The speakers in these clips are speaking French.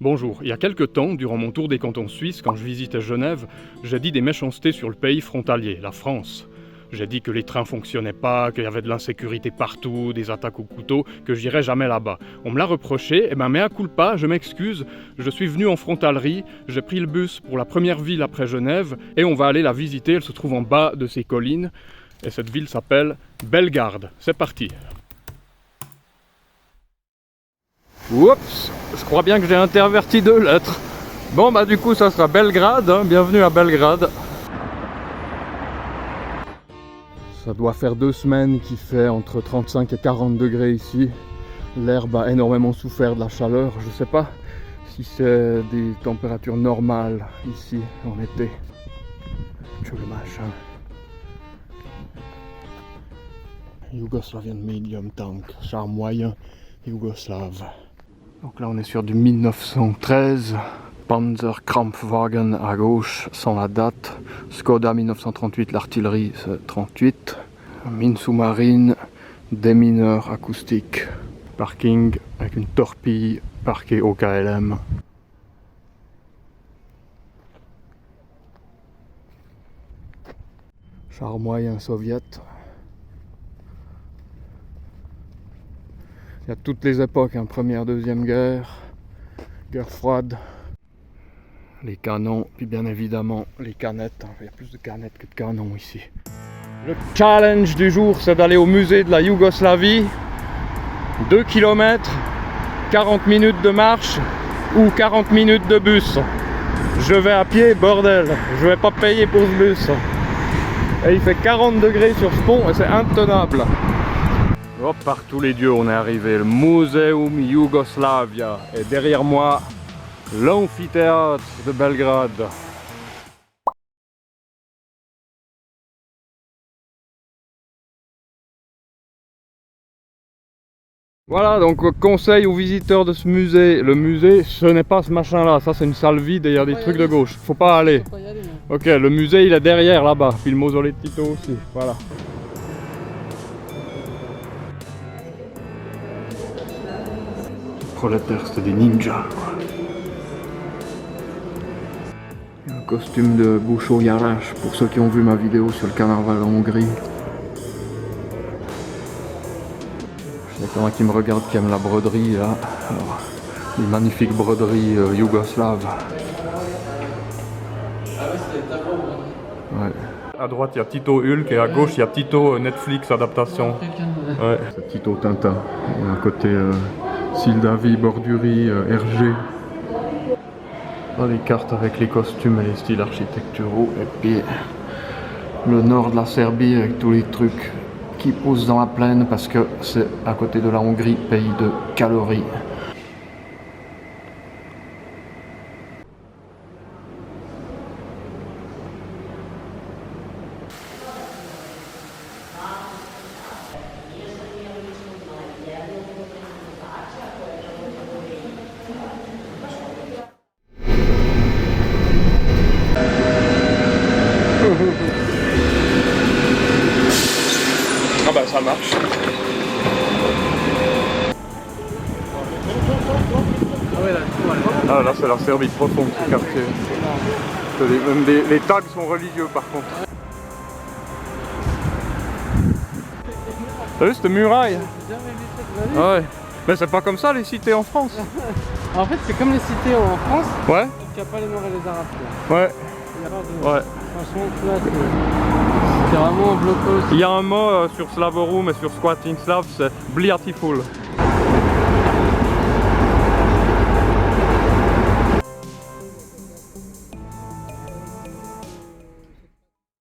Bonjour, il y a quelque temps, durant mon tour des cantons suisses, quand je visitais Genève, j'ai dit des méchancetés sur le pays frontalier, la France. J'ai dit que les trains fonctionnaient pas, qu'il y avait de l'insécurité partout, des attaques au couteau, que j'irais jamais là-bas. On me l'a reproché, et ben mea culpa, je m'excuse, je suis venu en frontalerie, j'ai pris le bus pour la première ville après Genève, et on va aller la visiter, elle se trouve en bas de ces collines, et cette ville s'appelle Bellegarde. C'est parti. Oups, je crois bien que j'ai interverti 2 lettres. Bon bah du coup ça sera Belgrade, hein. Bienvenue à Belgrade. Ça doit faire 2 semaines qu'il fait entre 35 et 40 degrés ici. L'herbe a énormément souffert de la chaleur. Je sais pas si c'est des températures normales ici en été. Tu le machin. Yugoslavian Medium Tank, char moyen yougoslave. Donc là on est sur du 1913, Panzerkampfwagen à gauche sans la date, Skoda 1938, l'artillerie c'est 38, mine sous-marine, démineur acoustique, parking avec une torpille parquée au KLM. Char moyen soviète. Il y a toutes les époques, hein, première, deuxième guerre, guerre froide, les canons, puis bien évidemment les canettes. Il y a plus de canettes que de canons ici. Le challenge du jour, c'est d'aller au musée de la Yougoslavie. 2 km, 40 minutes de marche ou 40 minutes de bus. Je vais à pied, bordel, je vais pas payer pour ce bus. Et il fait 40 degrés sur ce pont et c'est intenable. Hop, par tous les dieux, on est arrivé, le Museum Jugoslavia. Et derrière moi, l'amphithéâtre de Belgrade. Voilà, donc conseil aux visiteurs de ce musée. Le musée, ce n'est pas ce machin-là. Ça, c'est une salle vide et il y a des trucs de gauche. Faut pas aller. Ok, le musée, il est derrière, là-bas. Puis le mausolée de Tito aussi. Voilà. Prolétaires, c'était des ninjas, quoi. Un costume de Boucho Jarash pour ceux qui ont vu ma vidéo sur le carnaval en Hongrie. Il y a quelqu'un qui me regarde qui aime la broderie là. Alors, une magnifique broderie yougoslave. Ouais. À droite il y a Tito Hulk et à gauche il y a Tito Netflix adaptation. Ouais. C'est Tito Tintin. Il y a un côté Syldavi, Bordurie, RG. Là, les cartes avec les costumes et les styles architecturaux. Et puis le nord de la Serbie avec tous les trucs qui poussent dans la plaine parce que c'est à côté de la Hongrie, pays de calories. Ah bah ça marche. Ah là c'est la Serbie profonde ce quartier. Même les tags sont religieux par contre. T'as vu cette muraille? Ouais. Mais c'est pas comme ça les cités en France. En fait c'est comme les cités en France. Ouais. Il n'y a pas les Noirs et les Arabes. Ouais. Ouais. Franchement là c'est vraiment bloqué aussi. Il y a un mot sur Slavorum et sur Squatting Slav, c'est Bliatiful.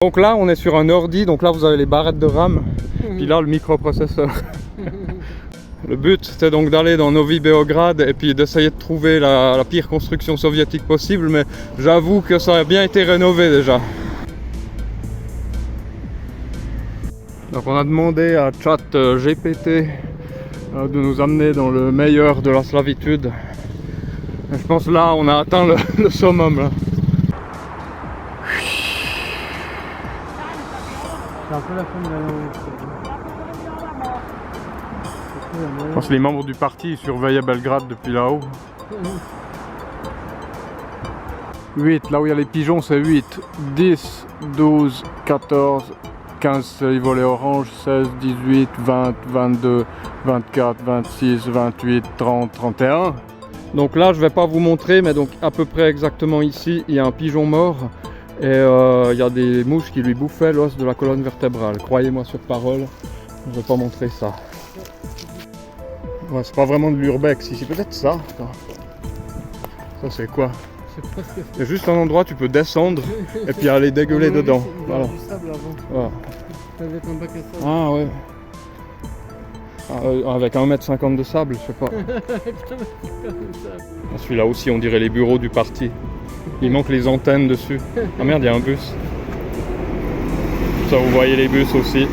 Donc là on est sur un ordi, donc là vous avez les barrettes de RAM, puis là le microprocesseur. Le but c'était donc d'aller dans Novi Beograd et puis d'essayer de trouver la pire construction soviétique possible, mais j'avoue que ça a bien été rénové déjà. Donc on a demandé à ChatGPT de nous amener dans le meilleur de la slavitude. Et je pense là on a atteint le summum là. C'est un peu la fin de la langue. Je pense que les membres du parti surveillaient Belgrade depuis là-haut. 8, là où il y a les pigeons c'est 8, 10, 12, 14, 15 c'est les volets orange, 16, 18, 20, 22, 24, 26, 28, 30, 31. Donc là je vais pas vous montrer mais donc à peu près exactement ici il y a un pigeon mort et il y a des mouches qui lui bouffaient l'os de la colonne vertébrale. Croyez-moi sur parole, je vais pas montrer ça. Ouais, c'est pas vraiment de l'urbex ici, peut-être ça. Attends. Ça c'est quoi? C'est juste un endroit où tu peux descendre et puis aller dégueuler dedans. Voilà. Du sable avant. Voilà. Ça devait être un bac à sable. Ah ouais. Avec 1,50 m de sable, je sais pas. Ah, celui-là aussi on dirait les bureaux du parti. Il manque les antennes dessus. Ah merde, il y a un bus. Ça vous voyez les bus aussi.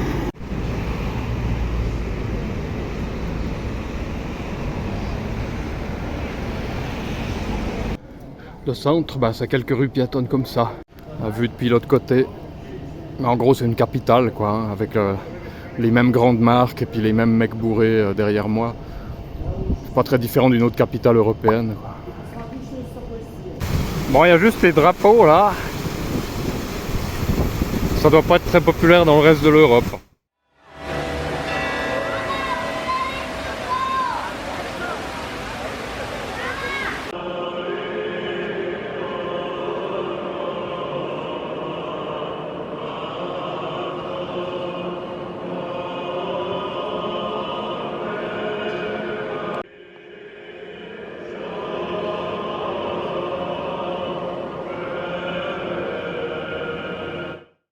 Le centre, bah, c'est quelques rues piétonnes comme ça, vu depuis l'autre côté. Mais en gros, c'est une capitale, quoi, hein, avec les mêmes grandes marques et puis les mêmes mecs bourrés derrière moi. C'est pas très différent d'une autre capitale européenne, quoi. Bon, il y a juste les drapeaux là. Ça doit pas être très populaire dans le reste de l'Europe.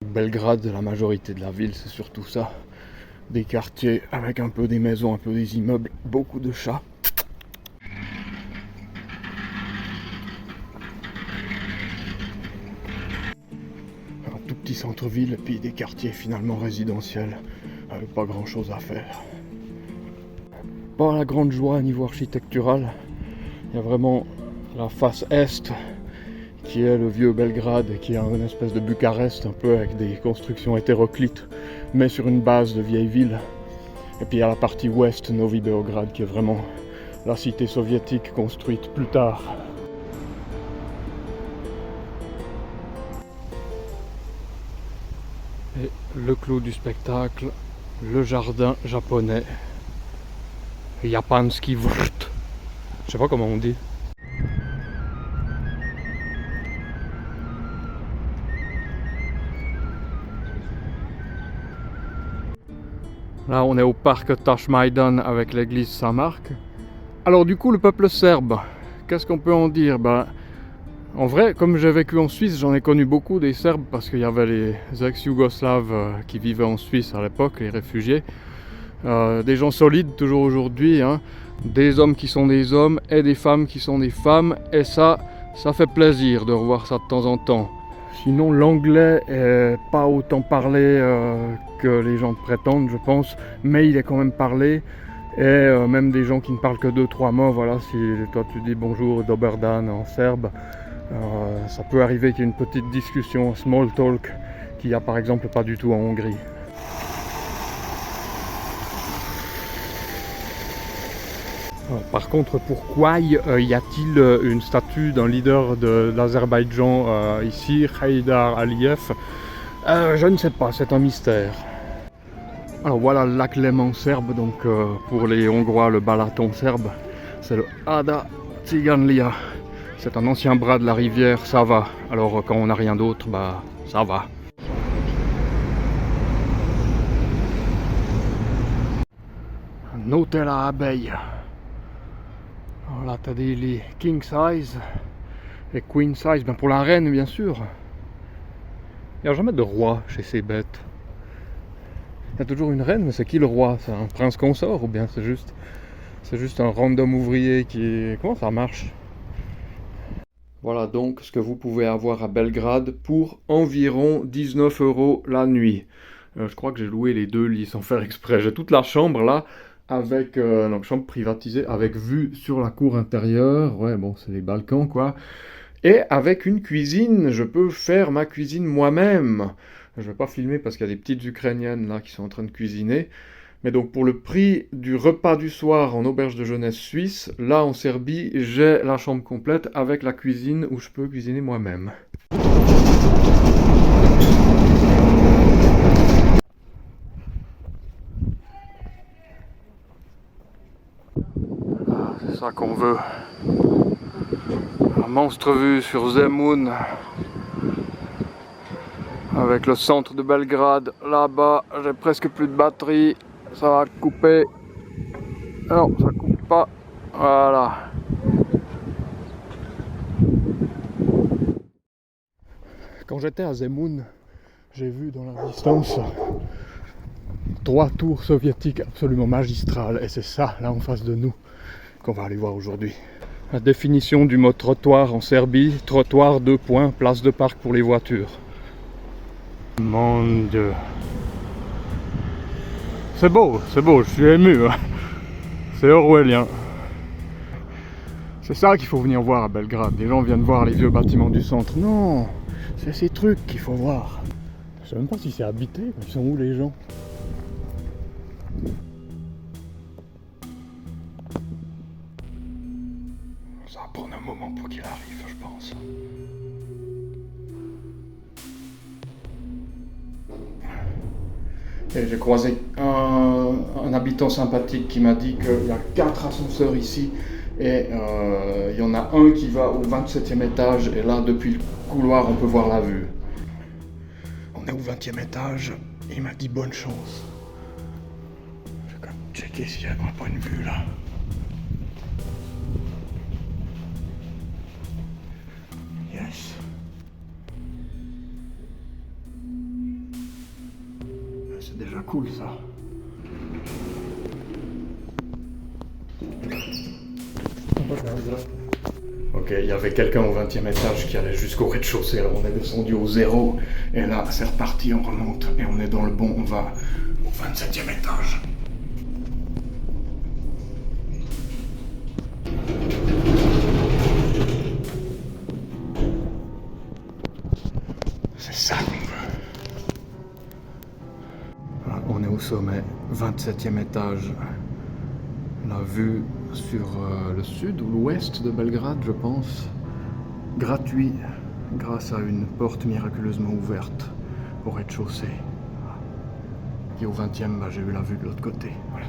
Belgrade, la majorité de la ville, c'est surtout ça. Des quartiers avec un peu des maisons, un peu des immeubles, beaucoup de chats. Un tout petit centre-ville et puis des quartiers finalement résidentiels avec pas grand chose à faire. Pas la grande joie à niveau architectural. Il y a vraiment la face est qui est le vieux Belgrade, qui est une espèce de Bucarest un peu avec des constructions hétéroclites, mais sur une base de vieille ville. Et puis il y a la partie ouest, Novi Beograd, qui est vraiment la cité soviétique construite plus tard. Et le clou du spectacle, le jardin japonais, Japanski Vrt. Je sais pas comment on dit. Là, on est au parc Tashmaidan avec l'église Saint-Marc. Alors du coup, le peuple serbe, qu'est-ce qu'on peut en dire? En vrai, comme j'ai vécu en Suisse, j'en ai connu beaucoup des Serbes parce qu'il y avait les ex-Yougoslaves qui vivaient en Suisse à l'époque, les réfugiés. Des gens solides toujours aujourd'hui, hein. Des hommes qui sont des hommes et des femmes qui sont des femmes. Et ça fait plaisir de revoir ça de temps en temps. Sinon, l'anglais est pas autant parlé que les gens prétendent, je pense, mais il est quand même parlé. Et même des gens qui ne parlent que 2-3 mots, voilà, si toi tu dis bonjour dober dan en serbe, ça peut arriver qu'il y ait une petite discussion, small talk, qu'il n'y a par exemple pas du tout en Hongrie. Par contre, pourquoi y a-t-il une statue d'un leader de l'Azerbaïdjan ici, Haïdar Aliyev? Je ne sais pas, c'est un mystère. Alors voilà le lac Léman serbe, donc pour les Hongrois, le Balaton serbe, c'est le Ada Ciganlia. C'est un ancien bras de la rivière Sava. Alors quand on n'a rien d'autre, bah ça va. Un hôtel à abeilles. Là, t'as des lits king size et queen size, ben pour la reine bien sûr. Il n'y a jamais de roi chez ces bêtes. Il y a toujours une reine, mais c'est qui le roi? C'est un prince consort ou bien c'est juste un random ouvrier qui... Comment ça marche? Voilà donc ce que vous pouvez avoir à Belgrade pour environ 19 € la nuit. Je crois que j'ai loué les 2 lits sans faire exprès. J'ai toute la chambre là. Avec donc chambre privatisée avec vue sur la cour intérieure, ouais bon c'est les balcons quoi, et avec une cuisine, je peux faire ma cuisine moi-même. Je vais pas filmer parce qu'il y a des petites Ukrainiennes là qui sont en train de cuisiner, Mais donc pour le prix du repas du soir en auberge de jeunesse suisse, là en Serbie, j'ai la chambre complète avec la cuisine où je peux cuisiner moi-même. C'est ça qu'on veut. Un monstre vue sur Zemun. Avec le centre de Belgrade. Là-bas, j'ai presque plus de batterie. Ça va couper. Non, ça coupe pas. Voilà. Quand j'étais à Zemun, j'ai vu dans la distance 3 tours soviétiques absolument magistrales. Et c'est ça, là en face de nous, qu'on va aller voir aujourd'hui. La définition du mot trottoir en Serbie, trottoir 2 points, place de parc pour les voitures. Mon Dieu. C'est beau, je suis ému. Hein. C'est orwellien. C'est ça qu'il faut venir voir à Belgrade. Les gens viennent voir les vieux bâtiments du centre. Non, c'est ces trucs qu'il faut voir. Je sais même pas si c'est habité. Ils sont où les gens? Ça va prendre un moment pour qu'il arrive, je pense. Et j'ai croisé un habitant sympathique qui m'a dit qu'il y a 4 ascenseurs ici et il y en a un qui va au 27e étage et là depuis le couloir on peut voir la vue. On est au 20e étage et il m'a dit bonne chance. Je vais quand même checker s'il y a pas une vue là. Yes. C'est déjà cool ça. Ok, il y avait quelqu'un au 20e étage qui allait jusqu'au rez-de-chaussée, alors on est descendu au 0, et là c'est reparti, on remonte, et on est dans le bon, on va au 27e étage. C'est ça qu'on veut. Voilà, on est au sommet, 27e étage. La vue sur le sud ou l'ouest de Belgrade, je pense. Gratuit, grâce à une porte miraculeusement ouverte au rez-de-chaussée. Et au 20e, j'ai eu la vue de l'autre côté. Voilà.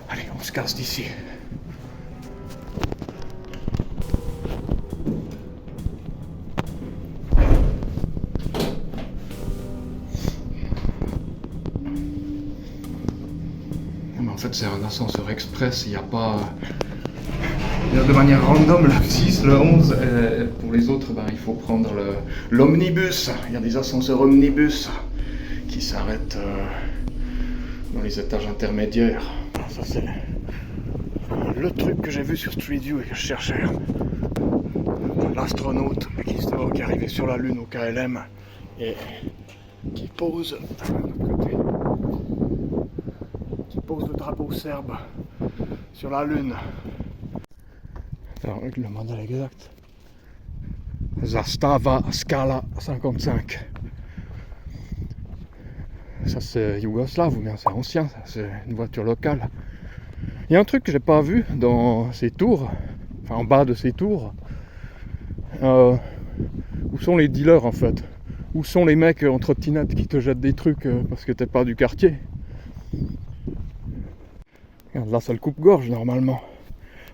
Allez, on se casse d'ici. En fait, c'est un ascenseur express, il n'y a pas... Il y a de manière random le 6, le 11, et pour les autres, il faut prendre l'omnibus. Il y a des ascenseurs omnibus qui s'arrêtent dans les étages intermédiaires. Ça, c'est le truc que j'ai vu sur Street View et que je cherchais. L'astronaute qui est arrivé sur la Lune au KLM et qui pose de l'autre côté. Pose le drapeau serbe sur la Lune. Alors, le modèle exact. Zastava Scala 55. Ça c'est yougoslave ou bien c'est ancien, c'est une voiture locale. Il y a un truc que j'ai pas vu dans ces tours, enfin en bas de ces tours. Où sont les dealers en fait? Où sont les mecs en trottinette qui te jettent des trucs parce que t'es pas du quartier? Regarde, là c'est le coupe-gorge normalement.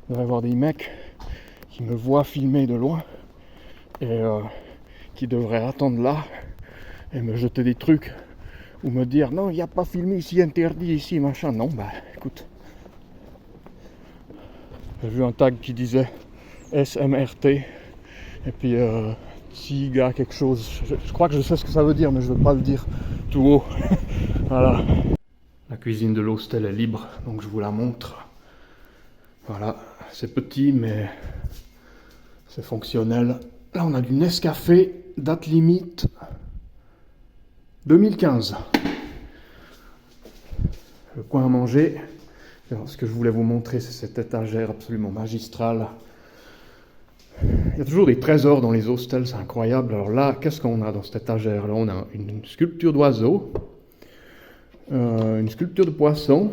Il devrait y avoir des mecs qui me voient filmer de loin et qui devraient attendre là et me jeter des trucs ou me dire non, il n'y a pas filmé ici, interdit ici, machin. Non, écoute. J'ai vu un tag qui disait SMRT et puis Tiga quelque chose. Je crois que je sais ce que ça veut dire, mais je ne veux pas le dire tout haut. Voilà. La cuisine de l'hostel est libre, donc je vous la montre. Voilà, c'est petit, mais c'est fonctionnel. Là, on a du Nescafé, date limite 2015. Le coin à manger. Alors, ce que je voulais vous montrer, c'est cette étagère absolument magistrale. Il y a toujours des trésors dans les hostels, c'est incroyable. Alors là, qu'est-ce qu'on a dans cette étagère? Là, on a une sculpture d'oiseau. une sculpture de poisson.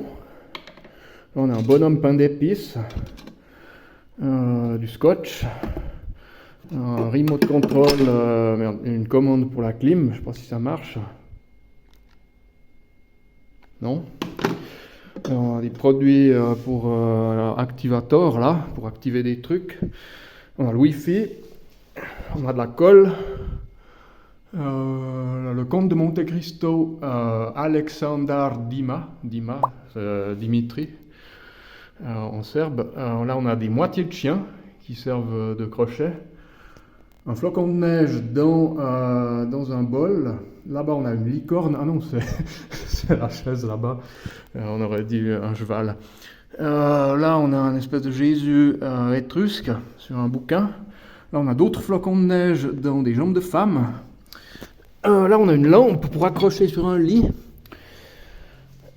Là, on a un bonhomme pain d'épices, du scotch, un remote control, une commande pour la clim, je sais pas si ça marche. Non. On a des produits pour activator là, pour activer des trucs. On a le Wi-Fi, on a de la colle. Le comte de Monte Cristo, Alexandar Dimitri, en serbe. Là, on a des moitiés de chiens qui servent de crochet. Un flocon de neige dans un bol. Là-bas, on a une licorne. Ah non, c'est la chaise là-bas. On aurait dit un cheval. Là, on a un espèce de Jésus étrusque sur un bouquin. Là, on a d'autres flocons de neige dans des jambes de femme. Là, on a une lampe pour accrocher sur un lit.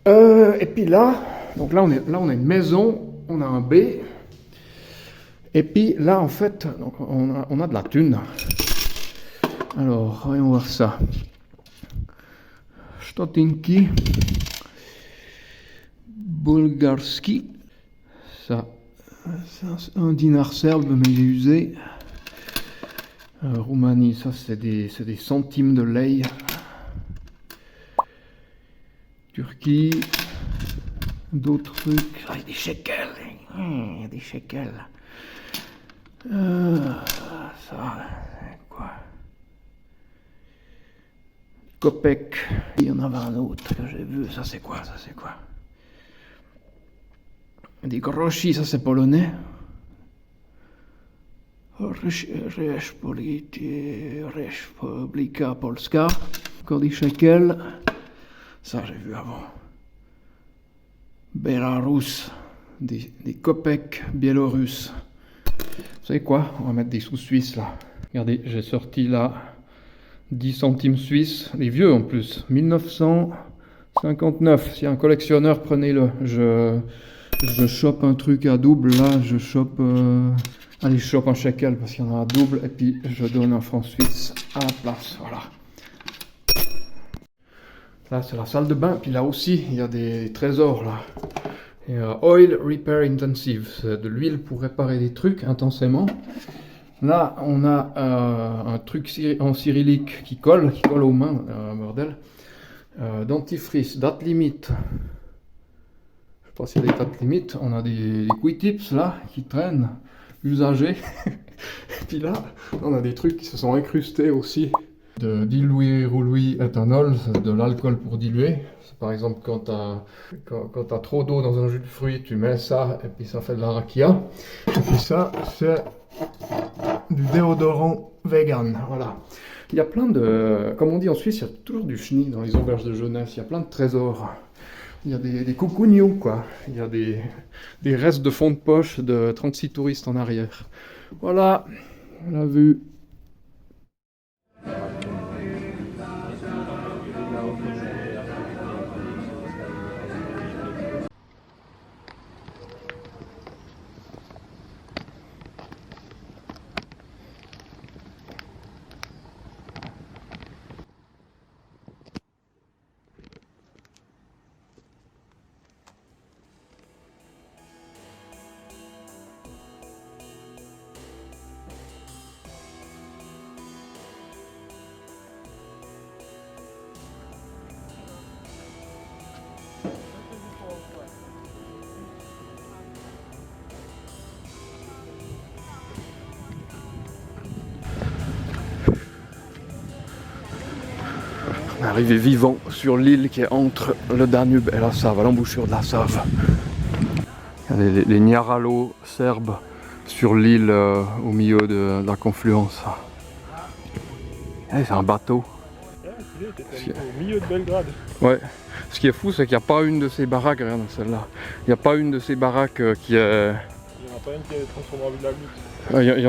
Et puis là, donc là, on a une maison, on a un B. Et puis là, en fait, donc on a de la thune. Alors, voyons voir ça. Stotinki, Bulgarski. Ça c'est un dinar serbe, mais il est usé. Roumanie, ça c'est des centimes de lei. Turquie, d'autres trucs. Ah, il y a des shekels. Il y a des shekels. Ça, c'est quoi? Kopek. Il y en avait un autre que j'ai vu. Ça c'est quoi? Ça c'est quoi? Des groszy, ça c'est polonais. Republika Polska. Encore des shekels. Ça j'ai vu avant. Belarus. Des kopeks biélorusses. Vous savez quoi? On va mettre des sous suisses là. Regardez, j'ai sorti là 10 centimes suisses. Les vieux en plus. 1959. Si un collectionneur, prenez-le. Je chope un truc à double là. Je chope... Allez, je chope un shekel parce qu'il y en a un double. Et puis je donne un franc suisse à la place. Voilà. Là c'est la salle de bain. Puis là aussi il y a des trésors là. Et, oil repair intensive. C'est de l'huile pour réparer des trucs intensément. Là on a un truc en cyrillique qui colle aux mains. Bordel. Dentifrice, date limite. Je sais pas s'il y a des dates limites. On a des quick-tips là qui traînent. Usagés. Et puis là, on a des trucs qui se sont incrustés aussi. De diluer roulouis éthanol, c'est de l'alcool pour diluer. Par exemple, quand t'as trop d'eau dans un jus de fruits, tu mets ça et puis ça fait de la rakia. Et puis ça, c'est du déodorant vegan. Voilà. Il y a plein de... Comme on dit en Suisse, il y a toujours du chenille dans les auberges de jeunesse. Il y a plein de trésors. Il y a des coucougnous, quoi. Il y a des restes de fond de poche de 36 touristes en arrière. Voilà, on l'a vu. On est arrivé vivant sur l'île qui est entre le Danube et la Save, à l'embouchure de la Save. Il y a les Niaralo serbes sur l'île au milieu de la confluence. C'est un bateau. Au milieu de Belgrade. Ouais. Ce qui est fou, c'est qu'il n'y a pas une de ces baraques, regarde celle-là. Il n'y a pas une de ces baraques qui est... Il n'y en a pas une qui est transformée en villa luxe. Il y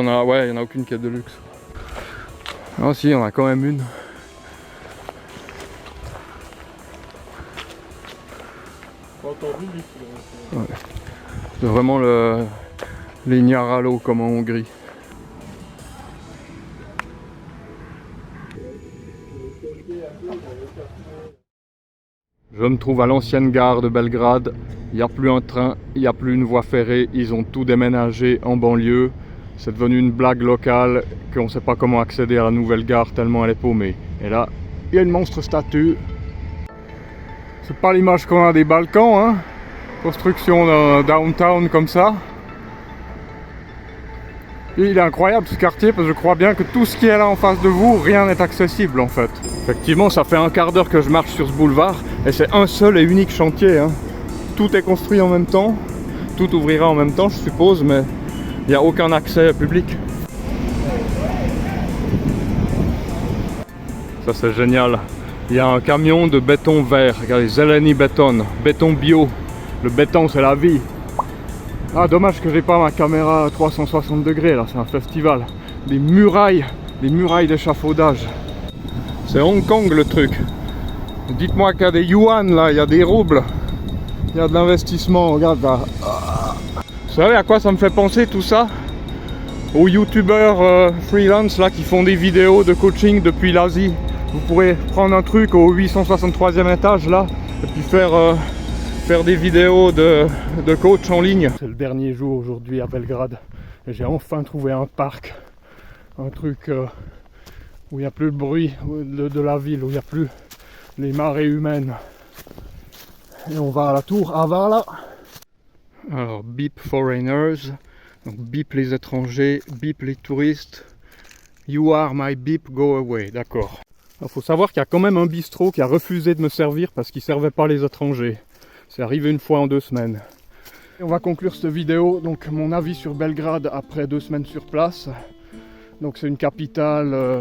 en a aucune qui est de luxe. Ah si, il y en a quand même une. Pas encore vu luxe. Ouais. C'est vraiment les Niaralo comme en Hongrie. Je me trouve à l'ancienne gare de Belgrade. Il n'y a plus un train, il n'y a plus une voie ferrée. Ils ont tout déménagé en banlieue. C'est devenu une blague locale qu'on ne sait pas comment accéder à la nouvelle gare tellement elle est paumée. Et là, il y a une monstre statue. C'est pas l'image qu'on a des Balkans, hein. Construction downtown comme ça. Et il est incroyable ce quartier parce que je crois bien que tout ce qui est là en face de vous, rien n'est accessible en fait. Effectivement, ça fait un quart d'heure que je marche sur ce boulevard et c'est un seul et unique chantier, hein. Tout est construit en même temps, tout ouvrira en même temps je suppose, mais il n'y a aucun accès public. Ça c'est génial. Il y a un camion de béton vert, regardez, Zeleni Beton, béton bio. Le béton c'est la vie. Ah dommage que j'ai pas ma caméra à 360 degrés là, c'est un festival. Des murailles d'échafaudage. C'est Hong Kong le truc. Dites-moi qu'il y a des yuan là, il y a des roubles. Il y a de l'investissement, regarde là. Vous savez à quoi ça me fait penser tout ça? Aux youtubeurs freelance là qui font des vidéos de coaching depuis l'Asie. Vous pourrez prendre un truc au 863e étage là et puis faire des vidéos de coach en ligne. C'est le dernier jour aujourd'hui à Belgrade et j'ai enfin trouvé un parc, un truc où il n'y a plus le bruit de la ville, où il n'y a plus les marées humaines. Et on va à la tour Avala. Alors beep foreigners, donc beep les étrangers, beep les touristes. You are my beep, go away, d'accord. Il faut savoir qu'il y a quand même un bistrot qui a refusé de me servir parce qu'il ne servait pas les étrangers. C'est arrivé une fois en 2 semaines. Et on va conclure cette vidéo, donc mon avis sur Belgrade après 2 semaines sur place. Donc c'est une capitale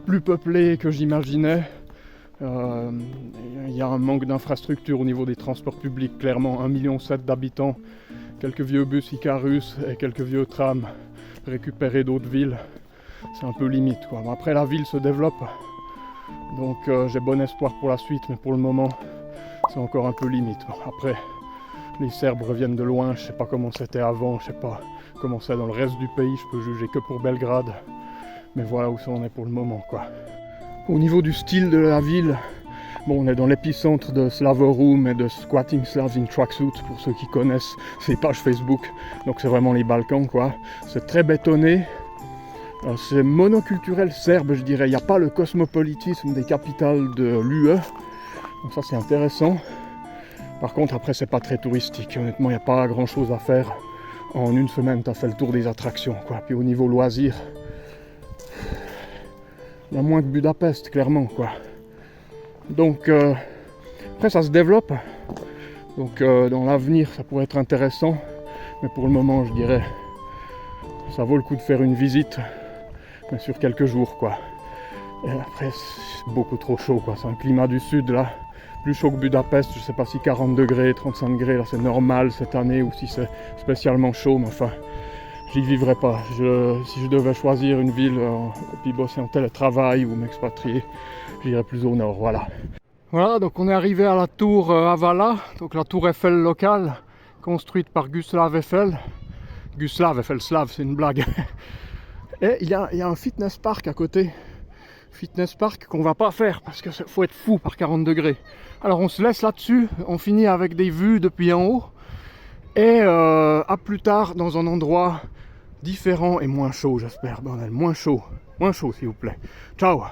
plus peuplée que j'imaginais. Il y a un manque d'infrastructures au niveau des transports publics, clairement 1,7 million d'habitants, quelques vieux bus Icarus et quelques vieux trams récupérés d'autres villes. C'est un peu limite quoi. Bon, après la ville se développe. Donc j'ai bon espoir pour la suite, mais pour le moment, c'est encore un peu limite. Après, les Serbes reviennent de loin, je sais pas comment c'était avant, je sais pas comment c'est dans le reste du pays, je peux juger que pour Belgrade. Mais voilà où ça en est pour le moment, quoi. Au niveau du style de la ville, bon, on est dans l'épicentre de Slavorum et de Squatting Slavs in Tracksuit, pour ceux qui connaissent ces pages Facebook. Donc c'est vraiment les Balkans, quoi. C'est très bétonné. C'est monoculturel serbe, je dirais. Il n'y a pas le cosmopolitisme des capitales de l'UE. Donc ça, c'est intéressant. Par contre, après, c'est pas très touristique. Honnêtement, il n'y a pas grand chose à faire. En 1 semaine, tu as fait le tour des attractions, quoi. Puis au niveau loisirs, il y a moins que Budapest, clairement, quoi. Donc, après, ça se développe. Donc, dans l'avenir, ça pourrait être intéressant. Mais pour le moment, je dirais, ça vaut le coup de faire une visite. Mais sur quelques jours quoi. Et après c'est beaucoup trop chaud quoi, c'est un climat du sud là, plus chaud que Budapest, je sais pas si 40 degrés, 35 degrés là c'est normal cette année ou si c'est spécialement chaud, mais enfin j'y vivrai pas. Si je devais choisir une ville et puis bosser en télétravail ou m'expatrier, j'irais plus au nord, voilà. Voilà, donc on est arrivé à la tour Avala, donc la tour Eiffel locale, construite par Gustav Eiffel. Gustav Eiffel slave, c'est une blague. Et il y a un fitness park à côté. Fitness park qu'on va pas faire parce qu'il faut être fou par 40 degrés. Alors on se laisse là-dessus, on finit avec des vues depuis en haut. Et à plus tard dans un endroit différent et moins chaud j'espère. Bordel, moins chaud s'il vous plaît. Ciao.